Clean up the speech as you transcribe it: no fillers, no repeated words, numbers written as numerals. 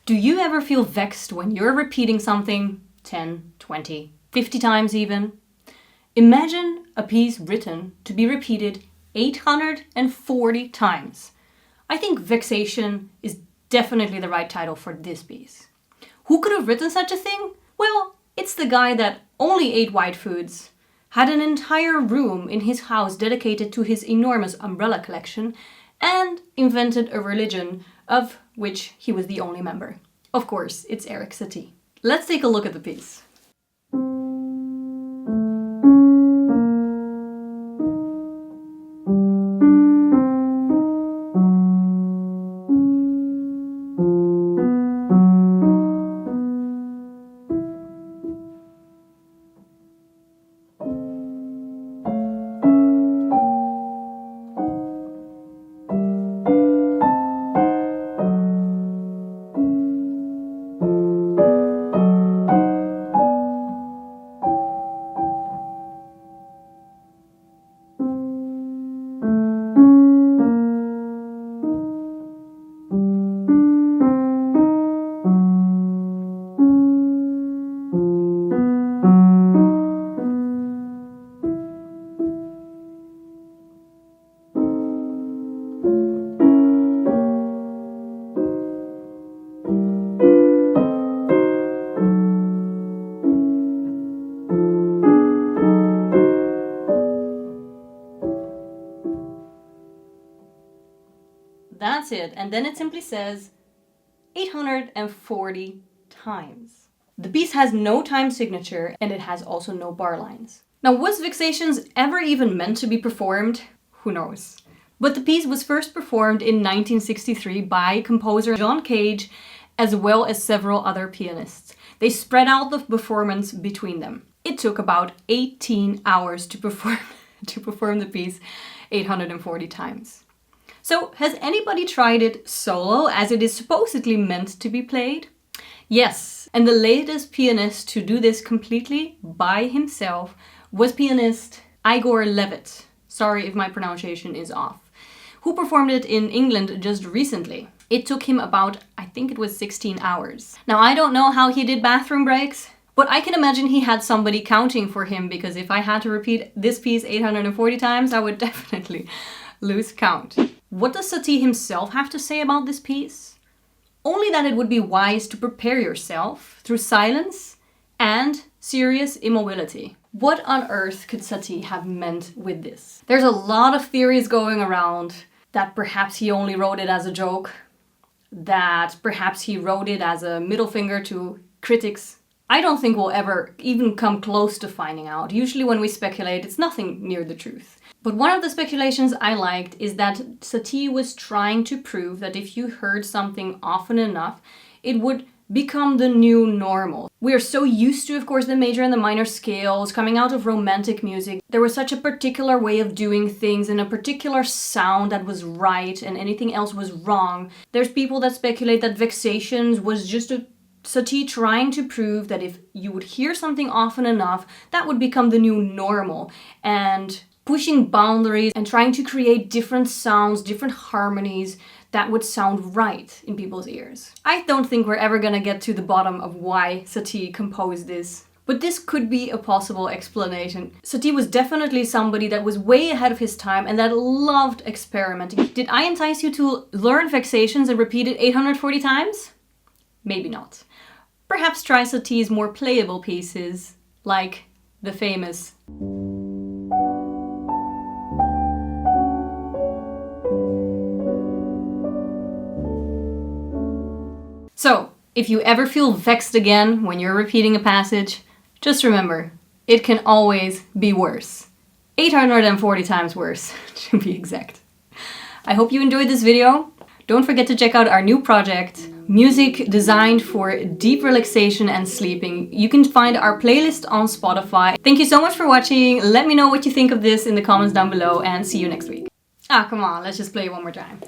Do you ever feel vexed when you're repeating something 10, 20, 50 times even? Imagine a piece written to be repeated 840 times. I think Vexation is definitely the right title for this piece. Who could have written such a thing? Well, it's the guy that only ate white foods, had an entire room in his house dedicated to his enormous umbrella collection, and invented a religion of which he was the only member. Of course, it's Satie. Let's take a look at the piece. That's it, and then it simply says 840 times. The piece has no time signature and it has also no bar lines. Now, was Vexations ever even meant to be performed? Who knows? But the piece was first performed in 1963 by composer John Cage as well as several other pianists. They spread out the performance between them. It took about 18 hours to perform the piece 840 times. So, has anybody tried it solo, as it is supposedly meant to be played? Yes, and the latest pianist to do this completely by himself was pianist Igor Levit. Sorry if my pronunciation is off. Who performed it in England just recently. It took him about, I think it was 16 hours. Now, I don't know how he did bathroom breaks, but I can imagine he had somebody counting for him, because if I had to repeat this piece 840 times, I would definitely lose count. What does Satie himself have to say about this piece? Only that it would be wise to prepare yourself through silence and serious immobility. What on earth could Satie have meant with this? There's a lot of theories going around that perhaps he only wrote it as a joke, that perhaps he wrote it as a middle finger to critics. I don't think we'll ever even come close to finding out. Usually when we speculate, it's nothing near the truth. But one of the speculations I liked is that Satie was trying to prove that if you heard something often enough, it would become the new normal. We are so used to, of course, the major and the minor scales coming out of romantic music. There was such a particular way of doing things and a particular sound that was right and anything else was wrong. There's people that speculate that Vexations was just a Satie trying to prove that if you would hear something often enough, that would become the new normal, and pushing boundaries and trying to create different sounds, different harmonies that would sound right in people's ears. I don't think we're ever gonna get to the bottom of why Satie composed this, but this could be a possible explanation. Satie was definitely somebody that was way ahead of his time and that loved experimenting. Did I entice you to learn Vexations and repeat it 840 times? Maybe not. Perhaps try Satie's more playable pieces, like the famous So, if you ever feel vexed again when you're repeating a passage, just remember, it can always be worse. 840 times worse, to be exact. I hope you enjoyed this video. Don't forget to check out our new project, Music Designed for Deep Relaxation and Sleeping. You can find our playlist on Spotify. Thank you so much for watching. Let me know what you think of this in the comments down below, and see you next week. Ah, come on, let's just play it one more time.